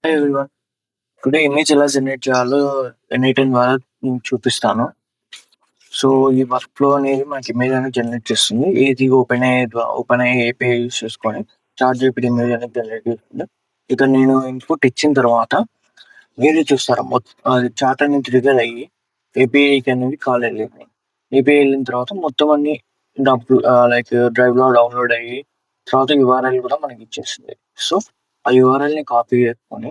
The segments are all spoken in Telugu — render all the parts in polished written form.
Hi everyone. టుడే ఇమేజ్ ఎలా జనరేట్ చేయాలో ఎన్ఐటెన్ ద్వారా చూపిస్తాను. సో, ఈ వర్క్ ఫ్లో అనేది మనకి ఇమేజ్ అనేది జనరేట్ చేస్తుంది. ఏది ఓపెన్ అయ్యే ఏపీఐ యూజ్ చేసుకొని చాట్‌జీపీటీ ఇమేజ్ అనేది జనరేట్ చేస్తుంది. ఇక నేను ఇన్‌పుట్ ఇచ్చిన తర్వాత మీరే చూస్తారు అది చాట్ అనేది ట్రిగ్గర్ అయ్యి ఏపీఐకి అనేది కాల్ వెళ్ళింది. ఏపీఐ వెళ్ళిన తర్వాత మొత్తం అన్ని లైక్ డ్రైవ్‌లో డౌన్‌లోడ్ అయ్యి తర్వాత యూఆర్ఎల్ కూడా మనకి ఇచ్చేస్తుంది. సో, ఆ యూఆర్ఎల్‌ని కాపీ చేసుకొని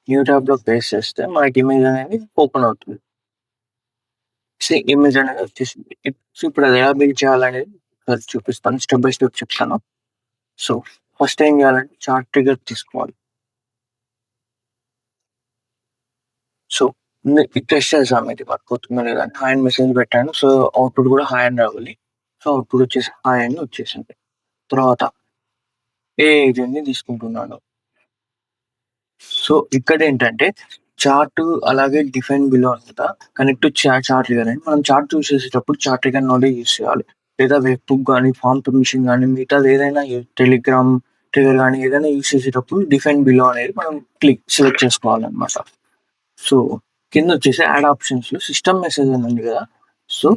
న్యూ ట్యాబ్‌లో పేస్ట్ చేస్తే మనకి ఇమేజ్ అనేది ఓపెన్ అవుతుంది. ఇమేజ్ అనేది వచ్చేసింది. సో, ఇప్పుడు అది ఎలా బిల్డ్ చేయాలనేది చూపిస్తాను. స్టెప్ బై స్టెప్ చెప్తాను. సో, ఫస్ట్ ఏం చేయాలంటే చార్ట్ ట్రిగ్గర్ తీసుకోవాలి. సో, టెస్ట్ చేసాము ఇది వర్క్ అవుతుందో లేదో అని. హాయ్ అని మెసేజ్ పెట్టాను. సో, అవుట్‌పుట్ కూడా హాయ్ అని రావాలి. సో, అవుట్‌పుట్ వచ్చేసి హాయ్ అని వచ్చేసింది. తర్వాత ఏజెంట్‌ని తీసుకుంటున్నాను. సో, ఇక్కడేంటంటే చార్ట్ అలాగే డిఫైన్ బిలో ఉంది కదా! కనెక్ట్ టు చార్ట్ ట్రిగ్గర్ అని మనం చార్ట్ చూస్ చేసేటప్పుడు చార్ట్ ట్రిగ్గర్ నోడే యూజ్ చేయాలి. లేదా వెబ్‌హుక్ గాని, ఫార్మ్ పర్మిషన్ గాని మిగతాది ఏదైనా టెలిగ్రామ్ ట్రిగ్గర్ గాని ఏదైనా యూజ్ చేసేటప్పుడు డిఫైన్ బిలో అనేది మనం సెలెక్ట్ చేసుకోవాలన్నమాట. సో, కిందొచ్చేసి యాడ్ ఆప్షన్స్‌లో సిస్టమ్ మెసేజ్ అని ఉంది కదా! సో,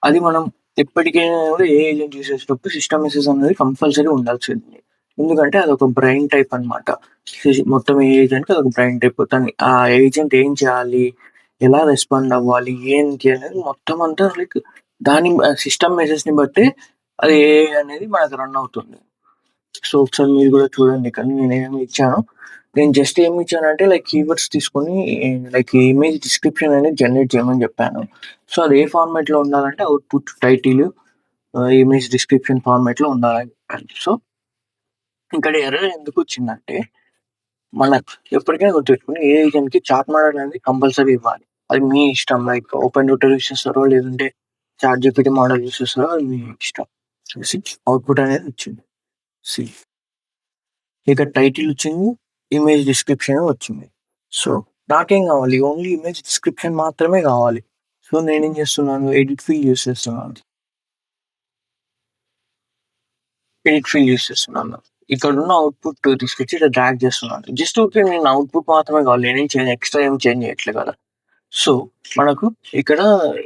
అది మనం ఎప్పటికైనా కూడా ఏ ఏజెంట్ యూజ్ చేసేటప్పుడు సిస్టమ్ మెసేజ్ అనేది కంపల్సరీ ఉండాల్సిందే. ఎందుకంటే అదొక బ్రైన్ టైప్ అన్నమాట. మొత్తం ఏ ఏజెంట్‌కి అదొక బ్రైన్ టైప్. ఆ ఏజెంట్ ఏం చేయాలి? ఎలా రెస్పాండ్ అవ్వాలి? ఏంటి అనేది మొత్తం అంతా లైక్ దాని సిస్టమ్ మెసేజ్‌ని బట్టి అది ఏఐ అనేది మనకు రన్ అవుతుంది. సో, ఒకసారి మీరు కూడా చూడండి ఇక్కడ నేనేమి ఇచ్చానో. నేను జస్ట్ ఏమి ఇచ్చానంటే లైక్ కీవర్డ్స్ తీసుకొని లైక్ ఇమేజ్ డిస్క్రిప్షన్ అనేది జనరేట్ చేయమని చెప్పాను. సో, అది ఏ ఫార్మాట్‌లో ఉండాలంటే అవుట్‌పుట్ టైటిల్, ఇమేజ్ డిస్క్రిప్షన్ ఫార్మాట్‌లో ఉండాలని చెప్పాను. సో, ఇక్కడ ఎర్రర్ ఎందుకొచ్చిందంటే మనకు ఎప్పటికైనా గుర్తుపెట్టుకోండి ఏ ఏజెంట్‌కి చాట్ మోడల్ అనేది కంపల్సరీ ఇవ్వాలి. అది మీ ఇష్టం. లైక్ ఓపెన్ ట్యూటర్ యూజ్ చేస్తారో లేదంటే చాట్‌జీపీటీ మోడల్ యూజ్ చేస్తారో అది మీ ఇష్టం. చూసి అవుట్‌పుట్ అనేది వచ్చింది. సి ఇక టైటిల్ వచ్చింది. ఇమేజ్ డిస్క్రిప్షన్ వచ్చింది. సో, నాకేం కావాలి? ఓన్లీ ఇమేజ్ డిస్క్రిప్షన్ మాత్రమే కావాలి. సో, నేనేం చేస్తున్నాను? ఎడిట్ ఫీల్డ్ యూజ్ చేస్తున్నాను. ఇక్కడున్న అవుట్‌పుట్ తీసుకొచ్చి ఇక్కడ డ్రాగ్ చేస్తున్నాను. జస్ట్ ఊరికే నేను అవుట్‌పుట్ మాత్రమే కావాలి. నేనేం ఎక్స్‌ట్రా ఏం చేంజ్ చేయట్లే కదా! సో, మనకు ఇక్కడ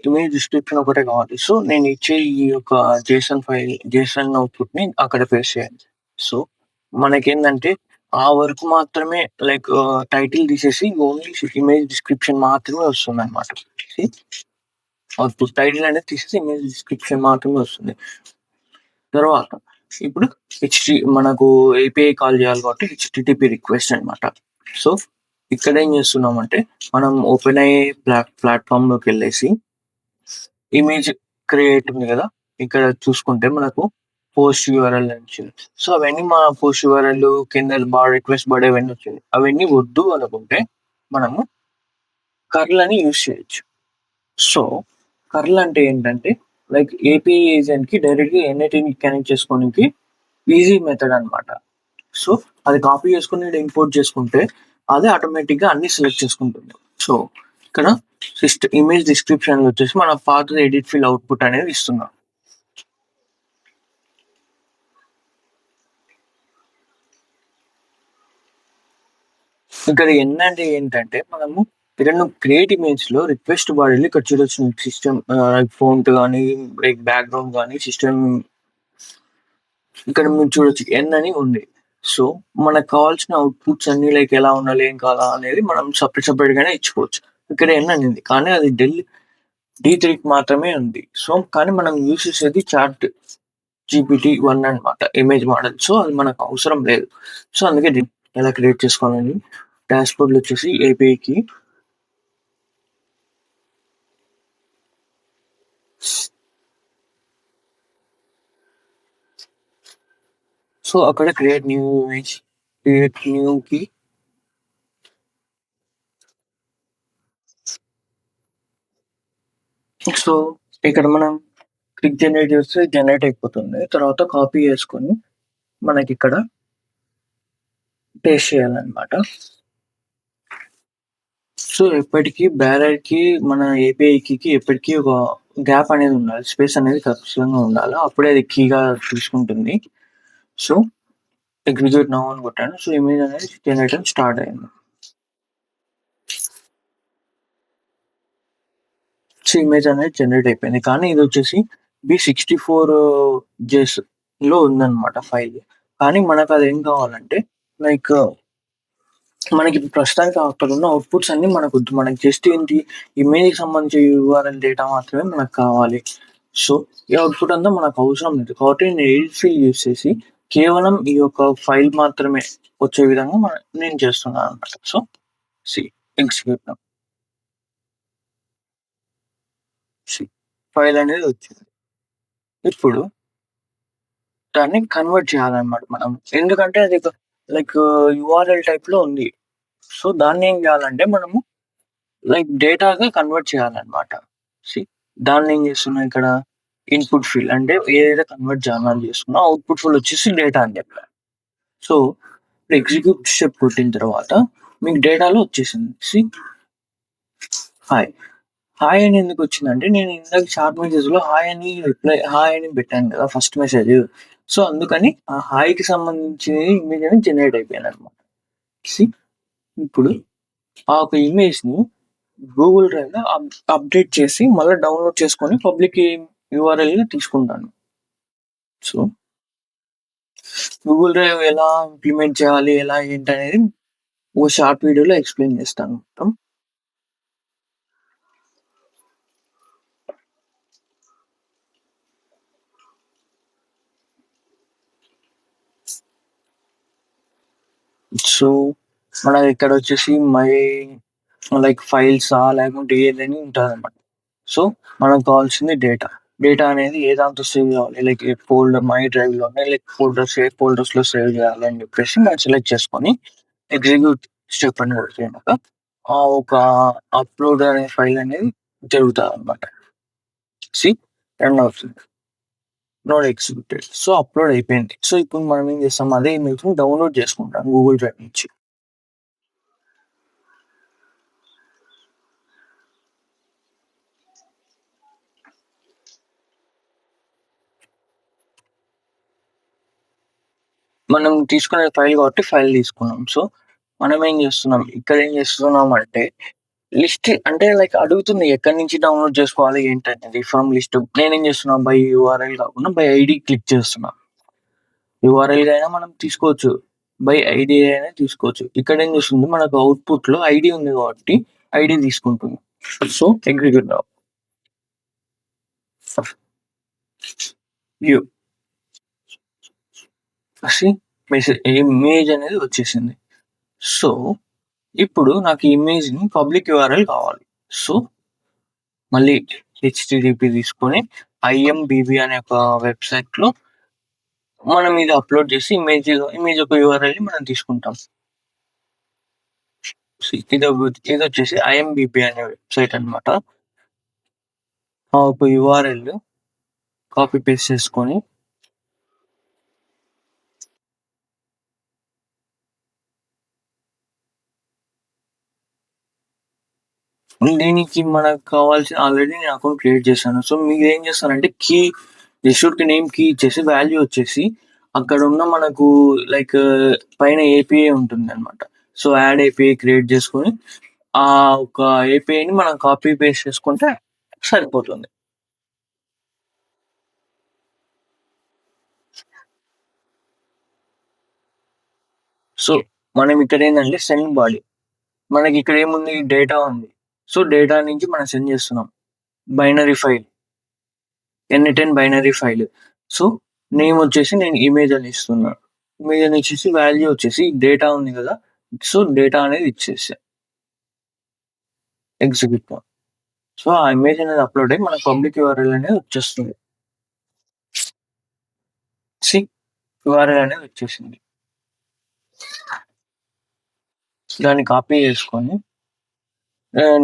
ఇమేజ్ డిస్క్రిప్షన్ ఒకటే కావాలి. సో, నేను ఇచ్చే ఈ యొక్క జేసన్ అవుట్‌పుట్‌ని అక్కడ పేస్ట్ చేయాలి. సో, మనకేందంటే ఆ వర్క్ మాత్రమే లైక్ టైటిల్ తీసేసి ఓన్లీ ఇమేజ్ డిస్క్రిప్షన్ మాత్రమే వస్తుందన్నమాట. సి అవుట్‌పుట్ టైటిల్ అనేది తీసేసి ఇమేజ్ డిస్క్రిప్షన్ మాత్రమే వస్తుంది. తర్వాత ఇప్పుడు మనకు ఏపీఐ కాల్ చేయాలి కాబట్టి హెచ్‌టిటిపి రిక్వెస్ట్ అన్నమాట. సో, ఇక్కడ ఏం చేస్తున్నామంటే మనం ఓపెన్ అయ్యే ప్లాట్‌ఫార్మ్‌లోకెళ్ళేసి ఇమేజ్ క్రియేట్ ఉంది కదా! ఇక్కడ చూసుకుంటే మనకు పోస్ట్ యూఆర్ఎల్ అని వచ్చింది. సో, అవన్నీ మన పోస్ట్ యూఆర్ఎల్ కింద రిక్వెస్ట్ బాడీ అవన్నీ వచ్చింది. అవన్నీ వద్దు అనుకుంటే మనము కర్ల్ అని యూజ్ చేయొచ్చు. సో, కర్ల్ అంటే ఏంటంటే లైక్ ఏపీఐ ఏజెంట్‌కి డైరెక్ట్‌గా ఎన్ఐటీని కనెక్ట్ చేసుకోనికి ఈజీ మెథడ్ అన్నమాట. సో, అది కాపీ చేసుకొని ఈడ ఇంపోర్ట్ చేసుకుంటే అదే ఆటోమేటిక్‌గా అన్నీ సెలెక్ట్ చేసుకుంటుంది. సో, ఇక్కడ ఇమేజ్ డిస్క్రిప్షన్‌లో వచ్చేసి మన పాతది ఎడిట్ ఫీల్డ్ అవుట్‌పుట్ అనేది ఇస్తున్నాం. ఇక్కడ ఎన్ అంటే ఏంటంటే మనము ఏదైనా క్రియేట్ ఇమేజ్‌లో రిక్వెస్ట్ బాడీలో ఇక్కడ చూడొచ్చు సిస్టమ్ ఫాంట్ గాని, లైక్ బ్యాక్‌గ్రౌండ్ గాని, సిస్టమ్ ఇక్కడ మీరు చూడొచ్చు ఎన్ అని ఉంది. సో, మనకు కావాల్సిన అవుట్‌పుట్స్ అన్నీ లైక్ ఎలా ఉండాలి, ఏం కాదా అనేది మనం సెపరేట్‌గానే ఇచ్చుకోవచ్చు. ఇక్కడ ఎన్ అని ఉంది. కానీ అది D3కి మాత్రమే ఉంది. సో, కానీ మనం యూజ్ చేసేది చాట్ జీపీటీ 1 అన్నమాట. Image model. సో, అది మనకు అవసరం లేదు. సో, అందుకే ఎలా క్రియేట్ చేసుకోవాలని డాష్‌బోర్డ్‌లో వచ్చేసి ఏపీఐకి సో, అక్కడ క్రియేట్ న్యూ ఇమేజ్, క్రియేట్ న్యూకి సో, ఇక్కడ మనం క్లిక్ జనరేట్ చేస్తే జనరేట్ అయిపోతుంది. తర్వాత కాపీ చేసుకొని మనకిక్కడ పేస్ట్ చేయాలన్నమాట. సో, ఎప్పటికి బ్యారర్‌కి మన ఏపీఐకి ఎప్పటికి ఒక గ్యాప్ అనేది ఉండాలి. స్పేస్ అనేది ఖచ్చితంగా ఉండాలి. అప్పుడే అది కీగా తీసుకుంటుంది. సో, ఎగ్జిక్యూట్ నౌ అని కొట్టాను. సో, ఇమేజ్ అనేది జనరేషన్ స్టార్ట్ అయింది. ఇమేజ్ అనేది జనరేట్ అయిపోయింది. కానీ ఇదొచ్చేసి బి64 జేస్‌లో ఉందన్నమాట ఫైల్. కానీ మనకదేం కావాలంటే లైక్ మనకి ప్రస్తుతానికి అక్కడున్న అవుట్‌పుట్స్ అన్నీ మనకొద్దు. మనకి జస్ట్ ఏంటి ఇమేజ్‌కి సంబంధించిన యూఆర్ఎల్ డేటా మాత్రమే మనకు కావాలి. సో, ఈ అవుట్‌పుట్ అంతా మనకు అవసరం లేదు. కాబట్టి నేను ఎడిట్ ఫీల్డ్ యూజ్ చేసి కేవలం ఈ యొక్క ఫైల్ మాత్రమే వచ్చే విధంగా నేను చేస్తున్నానన్నమాట. So, C execute now. C file అనేది వచ్చింది. ఇప్పుడు దాన్ని కన్వర్ట్ చేయాలన్నమాట మనం. ఎందుకంటే అది ఒక లైక్ యూఆర్ఎల్ టైప్‌లో ఉంది. సో, దాన్నేం చేయాలంటే మనము లైక్ డేటాగా కన్వర్ట్ చేయాలన్నమాట. సి దాన్నేం చేస్తున్నా ఇక్కడ ఇన్‌పుట్ ఫీల్డ్ అంటే ఏదైతే కన్వర్ట్ చేయాలని చేస్తున్నా అవుట్‌పుట్ ఫీల్డ్ వచ్చేసి డేటా అని చెప్పా. సో, ఇప్పుడు ఎగ్జిక్యూట్ స్టెప్ కొట్టిన తర్వాత మీకు డేటాలో వచ్చేసింది. హాయ్. హాయ్ అని ఎందుకొచ్చిందంటే నేను ఇందాక చాట్ మెసేజ్‌లో హాయ్ అని పెట్టాను కదా! First message. సో, అందుకని ఆ హాయ్‌కి సంబంధించిన ఇమేజ్ అనేది జనరేట్ అయిపోయిందన్నమాట. సి ఇప్పుడు ఆ ఒక ఇమేజ్‌ని గూగుల్ డ్రైవ్‌లో అప్‌డేట్ చేసి మళ్ళా డౌన్‌లోడ్ చేసుకొని పబ్లిక్ యూఆర్ఎల్‌ని తీసుకుంటాను. సో, గూగుల్ డ్రైవ్ ఎలా ఇంప్లిమెంట్ చేయాలి? ఎలా ఏంటనేది ఓ షార్ట్ వీడియోలో ఎక్స్‌ప్లెయిన్ చేస్తాను మొత్తం. సో, మనకి ఇక్కడొచ్చేసి లైక్ ఫైల్సా లేకుంటే ఏదని ఉంటదనమాట. సో, మనకు కావాల్సింది డేటా. డేటా అనేది ఏ దాంట్లో సేవ్ చేయాలి? లైక్ ఏ ఫోల్డర్ మై డ్రైవ్‌లోనే లైక్ ఏ ఫోల్డర్స్‌లో సేవ్ చేయాలి అని చెప్పేసి మనం సెలెక్ట్ చేసుకొని ఎగ్జిక్యూట్ స్టెప్ అని కొట్టినాక ఆ ఒక అప్‌లోడ్ అనే ఫైల్ అనేది జరుగుతదనమాట. సి రన్ అవుతుంది. Note executed. సో, అప్‌లోడ్ అయిపోయింది. సో, ఇప్పుడు మనం ఏం చేస్తాం అదే ఇమేజ్‌ని డౌన్‌లోడ్ చేసుకుంటాం గూగుల్ డ్రైవ్ నుంచి. మనం తీసుకునే ఫైల్ కాబట్టి ఫైల్ తీసుకున్నాం. సో, మనం ఏం చేస్తున్నాం, ఇక్కడ ఏం చేస్తున్నామంటే లిస్ట్ అంటే లైక్ అడుగుతుంది ఎక్కడి నుంచి డౌన్‌లోడ్ చేసుకోవాలి ఏంటనేది ఫ్రమ్ లిస్ట్. నేనేం చేస్తున్నా బై యూఆర్ఎల్ కాకుండా బై ఐడీ క్లిక్ చేస్తున్నా. యూఆర్ఎల్‌గా అయినా మనం తీసుకోవచ్చు. బై ఐడీ అయినా తీసుకోవచ్చు. ఇక్కడేం చేస్తుంది మనకు అవుట్‌పుట్‌లో ఐడీ ఉంది కాబట్టి ఐడీ తీసుకుంటుంది. So, execute now. View see image అనేది వచ్చేసింది. సో, ఇప్పుడు నాకు ఈ ఇమేజ్‌ని పబ్లిక్ యూఆర్ఎల్ కావాలి. సో, మళ్ళీ హెచ్‌టిటిపి తీసుకొని ఐఎంబీబీ అనే ఒక వెబ్‌సైట్‌లో మనం ఇది అప్‌లోడ్ చేసి ఇమేజ్ యొక్క యూఆర్ఎల్‌ని మనం తీసుకుంటాం. ఇదొచ్చేసి ఐఎంబీబీ అనే వెబ్‌సైట్ అన్నమాట. ఆ ఒక యూఆర్ఎల్ కాపీ పేస్ట్ చేసుకొని దీనికి మనకు కావాల్సిన ఆల్రెడీ నేను అకౌంట్ క్రియేట్ చేశాను. సో, మీరేం చేస్తారంటే జస్ట్ నేమ్ కీ ఇచ్చేసి వాల్యూ వచ్చేసి అక్కడున్న మనకు లైక్ పైన ఏపీఐ ఉంటుందన్నమాట. సో, యాడ్ ఏపీఐ క్రియేట్ చేసుకొని ఆ ఒక ఏపీఐని మనం కాపీ పేస్ట్ చేసుకుంటే సరిపోతుంది. సో, మనం ఇక్కడేందంటే సెండ్ బాడీ. మనకిక్కడ ఏముంది డేటా ఉంది. సో, డేటా నుంచి మనం సెండ్ చేస్తున్నాం. Binary file. ఎన్10 బైనరీ ఫైల్. సో, నేమ్ వచ్చేసి నేను ఇమేజ్ అని ఇస్తున్నా. ఇమేజ్ అని ఇచ్చేసి వాల్యూ వచ్చేసి డేటా ఉంది గదా! సో, డేటా అనేది ఇచ్చేసా. Execute now. సో, ఆ ఇమేజ్ అనేది అప్‌లోడ్ అయ్యి మన పబ్లిక్ యూఆర్ఎల్ అనేది వచ్చేస్తుంది. సి యూఆర్ఎల్ అనేది వచ్చేసింది. దాన్ని కాపీ చేసుకొని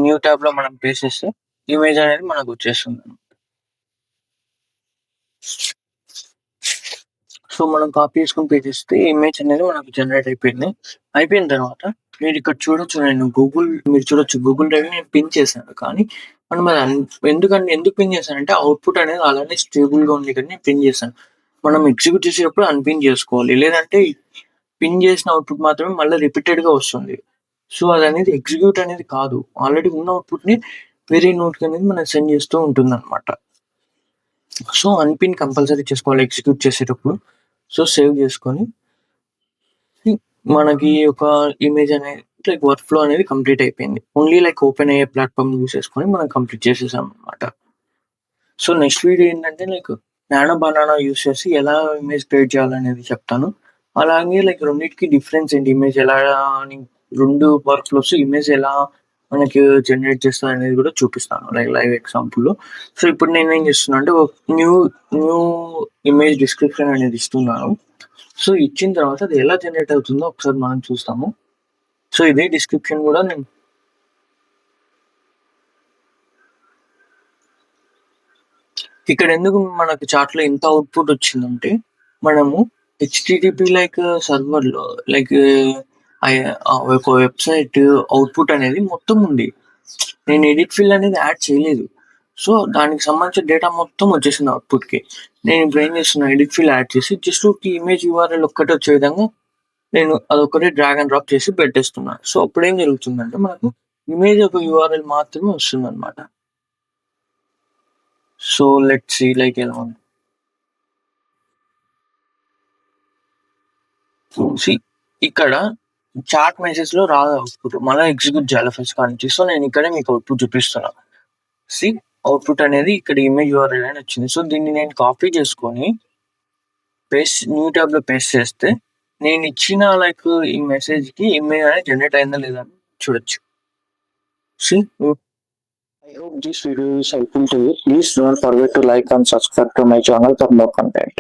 న్యూ ట్యాబ్‌లో మనం పేస్ట్ చేస్తే ఇమేజ్ అనేది మనకు వచ్చేస్తుంది. సో, మనం కాపీ చేసుకొని పేస్ట్ చేస్తే ఇమేజ్ అనేది మనకు జనరేట్ అయిపోయింది. అయిపోయిన తర్వాత మీరిక్కడ చూడొచ్చు మీరు చూడొచ్చు గూగుల్ డ్రైవ్‌ని నేను పిన్ చేశాను. కానీ మనం అది ఎందుకు పిన్ చేశానంటే అవుట్‌పుట్ అనేది అలానే స్టేబుల్‌గా ఉంది కానీ నేను పిన్ చేశాను. మనం ఎగ్జిక్యూట్ చేసేటప్పుడు అన్‌పిన్ చేసుకోవాలి. లేదంటే పిన్ చేసిన అవుట్‌పుట్ మాత్రమే మళ్ళీ రిపీటెడ్‌గా వస్తుంది. సో, అదనేది ఎగ్జిక్యూట్ అనేది కాదు. ఆల్రెడీ ఉన్న అవుట్‌పుట్‌ని వేరే నోట్కి అనేది మనకు సెండ్ చేస్తూ ఉంటుందన్నమాట. సో అన్‌పిన్ కంపల్సరీ చేసుకోవాలి ఎగ్జిక్యూట్ చేసేటప్పుడు. సో సేవ్ చేసుకొని మనకి ఒక ఇమేజ్ అనేది లైక్ వర్క్ ఫ్లో అనేది కంప్లీట్ అయిపోయింది. ఓన్లీ లైక్ ఓపెన్ అయ్యే ప్లాట్‌ఫార్మ్ యూజ్ చేసుకొని మనం కంప్లీట్ చేసేసాం అన్నమాట. సో నెక్స్ట్ వీడియో ఏంటంటే లైక్ నానో బనానా యూజ్ చేసి ఎలా ఇమేజ్ క్రియేట్ చేయాలనేది చెప్తాను. అలాగే లైక్ రెండిటికి డిఫరెన్స్ ఏంటి? ఇమేజ్ ఎలా అని 2 వర్క్ ఫ్లోస్ ఇమేజ్ ఎలా మనకి జనరేట్ చేస్తారనేది కూడా చూపిస్తాను. Like live ఎగ్జాంపుల్‌లో. సో ఇప్పుడు నేనేం చేస్తున్నా అంటే ఒక న్యూ న్యూ ఇమేజ్ డిస్క్రిప్షన్ అనేది ఇస్తున్నాను. సో ఇచ్చిన తర్వాత అది ఎలా జనరేట్ అవుతుందో ఒకసారి మనం చూస్తాము. సో ఇదే డిస్క్రిప్షన్ కూడా నేను ఇక్కడ ఎందుకు మనకు చార్ట్‌లో ఇంత అవుట్‌పుట్ వచ్చిందంటే, మనము హెచ్‌టిటిపి లైక్ సర్వర్‌లో లైక్ ఒక వెబ్‌సైట్ అవుట్‌పుట్ అనేది మొత్తం ఉంది. నేను ఎడిట్ ఫీల్డ్ అనేది యాడ్ చేయలేదు. సో, దానికి సంబంధించిన డేటా మొత్తం వచ్చేసింది అవుట్‌పుట్‌కి. నేను ఇప్పుడు ఏం చేస్తున్నా ఎడిట్ ఫీల్డ్ యాడ్ చేసి జస్ట్ ఒక ఇమేజ్ యూఆర్ఎల్ ఒక్కటే వచ్చే విధంగా నేను అదొక్కటే డ్రాగ్ అండ్ డ్రాప్ చేసి పెట్టేస్తున్నా. సో, అప్పుడేం జరుగుతుందంటే మనకు ఇమేజ్ ఒక యూఆర్ఎల్ మాత్రమే వస్తుందన్నమాట. సో, లెట్స్ సీ లైక్ ఎలా ఉంది. సీ ఇక్కడ చాట్ మెసేజ్‌లో రాదు అవుట్‌పుట్. మళ్ళా ఎగ్జిక్యూట్ చేయాలి ఫస్ట్ కాడ్నుంచి. సో, నేను ఇక్కడే మీకు అవుట్‌పుట్ చూపిస్తున్నా. సీ అవుట్‌పుట్ అనేది ఇక్కడ ఇమేజ్ యూఆర్ఎల్ అని వచ్చింది. సో, దీన్ని నేను కాపీ చేసుకొని న్యూ ట్యాబ్‌లో పేస్ట్ చేస్తే నేను ఇచ్చిన లైక్ ఈ మెసేజ్‌కి ఇమేజ్ అనేది జనరేట్ అయిందా లేదా అని చూడొచ్చు. See I hope this video is helpful to you. Please don't forget to like and subscribe to my channel for more content.